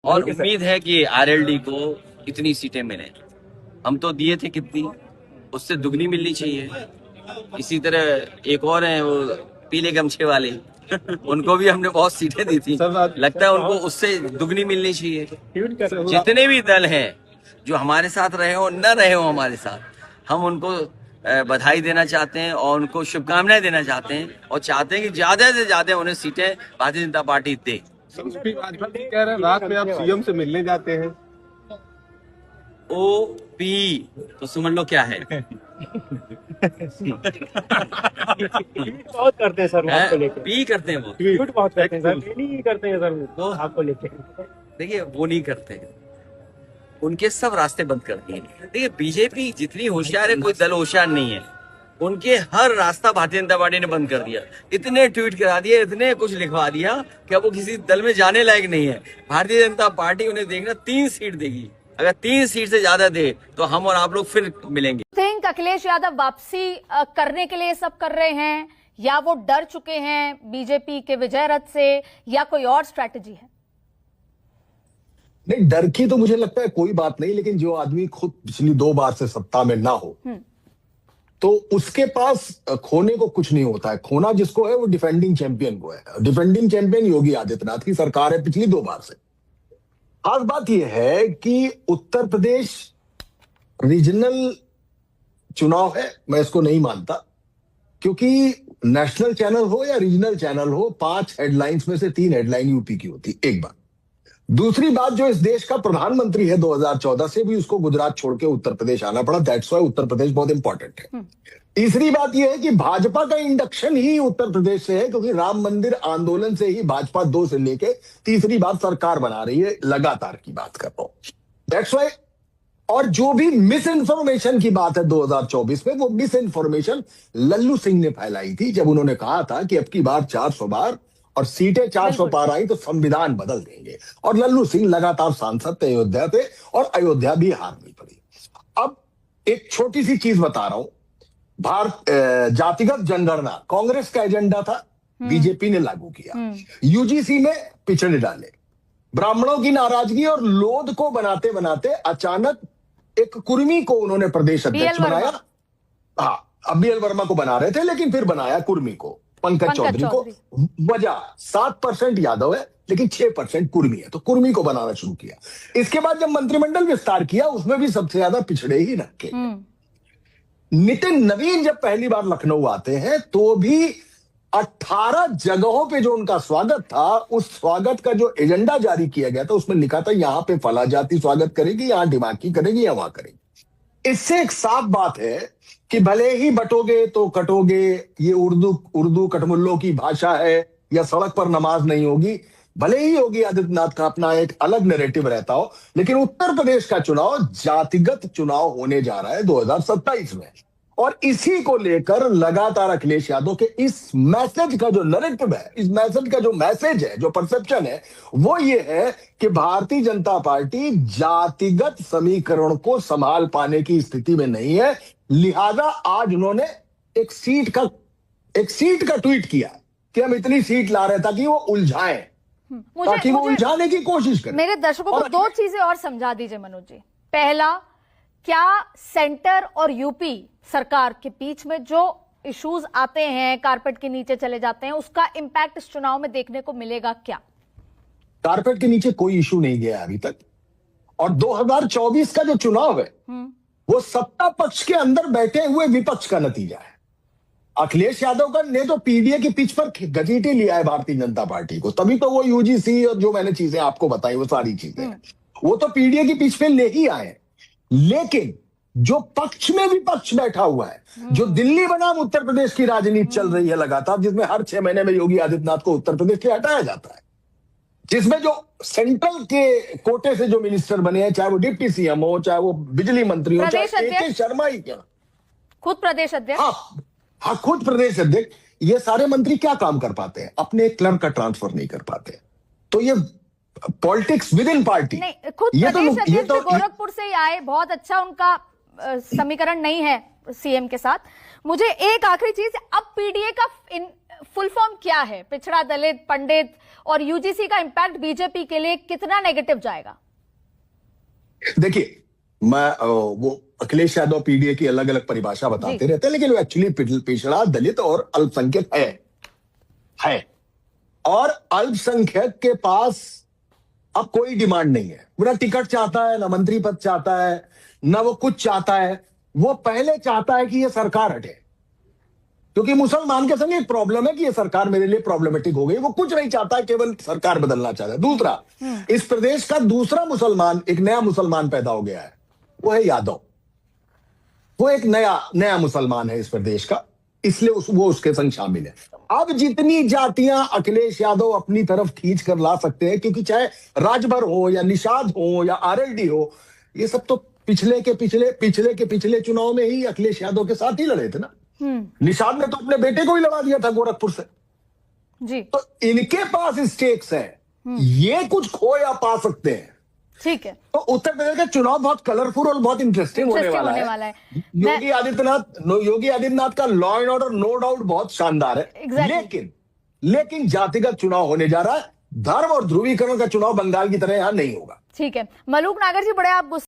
और उम्मीद है कि आरएलडी को इतनी सीटें मिले। हम तो दिए थे कितनी, उससे दुगनी मिलनी चाहिए। इसी तरह एक और हैं वो पीले गमछे वाले उनको भी हमने बहुत सीटें दी थी, लगता है उनको उससे दुगनी मिलनी चाहिए। जितने भी दल हैं जो हमारे साथ रहे हो न रहे हो हमारे साथ, हम उनको बधाई देना चाहते हैं और उनको शुभकामनाएं देना चाहते हैं और चाहते हैं कि ज्यादा से ज्यादा उन्हें सीटें भारतीय जनता पार्टी दे। भाजपा भी कह रहे हैं रात में आप सीएम से मिलने जाते हैं। ओपी तो समझ लो क्या है। बहुत करते हैं सर आपको लेके। पी करते हैं वो, ट्वीट बहुत करते हैं सर, नहीं करते हैं सर तो आपको लेके। देखिए वो नहीं करते, उनके सब रास्ते बंद कर दिए। देखिए बीजेपी जितनी होशियार है, कोई दल होशियार नहीं है। उनके हर रास्ता भारतीय जनता पार्टी ने बंद कर दिया। इतने ट्वीट करा दिए, इतने कुछ लिखवा दिया कि अब वो किसी दल में जाने लायक नहीं है। भारतीय जनता पार्टी उन्हें देखना 3 सीट देगी। अगर 3 सीट से ज्यादा दे तो हम और आप लोग फिर मिलेंगे। थिंक अखिलेश यादव वापसी करने के लिए सब कर रहे हैं, या वो डर चुके हैं बीजेपी के विजय रथ से, या कोई और स्ट्रैटेजी है? नहीं, डर की तो मुझे लगता है कोई बात नहीं, लेकिन जो आदमी खुद पिछली 2 बार से सत्ता में ना हो तो उसके पास खोने को कुछ नहीं होता है। खोना जिसको है वो डिफेंडिंग चैंपियन को है। डिफेंडिंग चैंपियन योगी आदित्यनाथ की सरकार है पिछली 2 बार से। खास बात यह है कि उत्तर प्रदेश रीजनल चुनाव है, मैं इसको नहीं मानता, क्योंकि नेशनल चैनल हो या रीजनल चैनल हो, 5 हेडलाइंस में से 3 हेडलाइन यूपी की होती, एक बात। दूसरी बात, जो इस देश का प्रधानमंत्री है 2014 से भी उसको गुजरात छोड़ के उत्तर प्रदेश आना पड़ा, दैट्स व्हाई उत्तर प्रदेश बहुत इंपॉर्टेंट है। तीसरी बात यह है कि भाजपा का इंडक्शन ही उत्तर प्रदेश से है, क्योंकि राम मंदिर आंदोलन से ही भाजपा 2 से लेके तीसरी बार सरकार बना रही है, लगातार की बात कर रहा हूं, दैट्स व्हाई। और जो भी मिस इन्फॉर्मेशन की बात है 2024 में, वो मिस इन्फॉर्मेशन लल्लू सिंह ने फैलाई थी जब उन्होंने कहा था कि अब की बार 400 बार और सीटें 400 पार आई तो संविधान बदल देंगे। और लल्लू सिंह लगातार सांसद थे अयोध्या थे और अयोध्या भी हारनी पड़ी। अब एक छोटी सी चीज बता रहा हूं, जातिगत जनगणना कांग्रेस का एजेंडा था, बीजेपी ने लागू किया। यूजीसी में पिछड़े डाले, ब्राह्मणों की नाराजगी और लोध को बनाते बनाते अचानक एक कुर्मी को उन्होंने प्रदेश अध्यक्ष बनाया। हाँ, अब बीएल वर्मा को बना रहे थे, लेकिन फिर बनाया कुर्मी को, पंकज चौधरी को। वजह 7% यादव है लेकिन 6% कुर्मी है, तो कुर्मी को बनाना शुरू किया। इसके बाद जब मंत्रिमंडल विस्तार किया, उसमें भी सबसे ज्यादा पिछड़े ही रखे। नितिन नवीन जब पहली बार लखनऊ आते हैं तो भी 18 जगहों पे जो उनका स्वागत था, उस स्वागत का जो एजेंडा जारी किया गया था उसमें लिखा था यहां पे फला जाति स्वागत करेगी, यहां दिमागी करेगी, या वहां करेगी। इससे एक साफ बात है कि भले ही बटोगे तो कटोगे, ये उर्दू कटमुल्लों की भाषा है, या सड़क पर नमाज नहीं होगी, भले ही योगी आदित्यनाथ का अपना एक अलग नैरेटिव रहता हो, लेकिन उत्तर प्रदेश का चुनाव जातिगत चुनाव होने जा रहा है 2027 में। और इसी को लेकर लगातार अखिलेश यादव के इस मैसेज का जो नैरेटिव है, इस मैसेज का जो मैसेज है, जो परसेप्शन है, वो ये है कि भारतीय जनता पार्टी जातिगत समीकरण को संभाल पाने की स्थिति में नहीं है। लिहाजा आज उन्होंने एक सीट का ट्वीट किया कि हम इतनी सीट ला रहे ताकि वो उलझाएं, ताकि वो उलझाने की कोशिश करें। मेरे दर्शकों को 2 चीजें और समझा दीजिए मनोज जी। पहला, क्या सेंटर और यूपी सरकार के बीच में जो इश्यूज आते हैं, कारपेट के नीचे चले जाते हैं, उसका इंपैक्ट इस चुनाव में देखने को मिलेगा क्या? कारपेट के नीचे कोई इशू नहीं गया अभी तक। और 2024 का जो चुनाव है वो सत्ता पक्ष के अंदर बैठे हुए विपक्ष का नतीजा है। अखिलेश यादव का ने तो पीडीए की पिच पर घसीटे लिया है भारतीय जनता पार्टी को, तभी तो वो यूजीसी और जो मैंने चीजें आपको बताई वो सारी चीजें वो तो पीडीए की पिच पे ले ही आए। लेकिन जो पक्ष में विपक्ष बैठा हुआ है, जो दिल्ली बनाम उत्तर प्रदेश की राजनीति चल रही है लगातार, जिसमें हर 6 महीने में योगी आदित्यनाथ को उत्तर प्रदेश से हटाया जाता है, जिसमें जो सेंट्रल के कोटे से जो मिनिस्टर बने हैं, चाहे वो डिप्टी सीएम हो, चाहे वो बिजली मंत्री हो, चाहे के शर्मा ही क्या, खुद प्रदेश अध्यक्ष, हाँ खुद प्रदेश अध्यक्ष, ये सारे मंत्री क्या काम कर पाते हैं? अपने क्लर्क का ट्रांसफर नहीं कर पाते। तो ये पॉलिटिक्स विद इन पार्टी। नहीं, खुद प्रदेश अध्यक्ष गोरखपुर से ही आए, बहुत अच्छा उनका समीकरण नहीं है सीएम के साथ। मुझे एक आखिरी चीज, अब पीडीए का फुल फॉर्म क्या है? पिछड़ा, दलित, पंडित और यूजीसी का इंपैक्ट बीजेपी के लिए कितना नेगेटिव जाएगा? देखिए, मैं वो अखिलेश यादव पीडीए की अलग अलग परिभाषा बताते रहते हैं, लेकिन वो एक्चुअली पिछड़ा, दलित और अल्पसंख्यक है। और अल्पसंख्यक के पास अब कोई डिमांड नहीं है। वो ना टिकट चाहता है, ना मंत्री पद चाहता है, ना वो कुछ चाहता है। वो पहले चाहता है कि ये सरकार हटे, क्योंकि मुसलमान के संग एक प्रॉब्लम है कि ये सरकार मेरे लिए प्रॉब्लमेटिक हो गई। वो कुछ नहीं चाहता है, केवल सरकार बदलना चाहता है। दूसरा, इस प्रदेश का दूसरा मुसलमान, एक नया मुसलमान पैदा हो गया है, वो है यादव। वो एक नया मुसलमान है इस प्रदेश का, इसलिए वो उसके संग शामिल है। अब जितनी जातियां अखिलेश यादव अपनी तरफ खींच कर ला सकते हैं, क्योंकि चाहे राजभर हो या निषाद हो या आरएलडी हो, ये सब तो पिछले के पिछले चुनाव में ही अखिलेश यादव के साथ ही लड़े थे ना। निषाद ने तो अपने बेटे को ही लड़ा दिया था गोरखपुर से जी। तो इनके पास स्टेक्स है, ये कुछ खो या पा सकते हैं। ठीक है, तो उत्तर प्रदेश का चुनाव बहुत कलरफुल और बहुत इंटरेस्टिंग होने वाला है। योगी आदित्यनाथ का law and order no doubt बहुत शानदार है। Exactly. लेकिन जातिगत चुनाव होने जा रहा है। धर्म और ध्रुवीकरण का चुनाव बंगाल की तरह यहां नहीं होगा। ठीक है। मलूक नागर जी, बड़े आप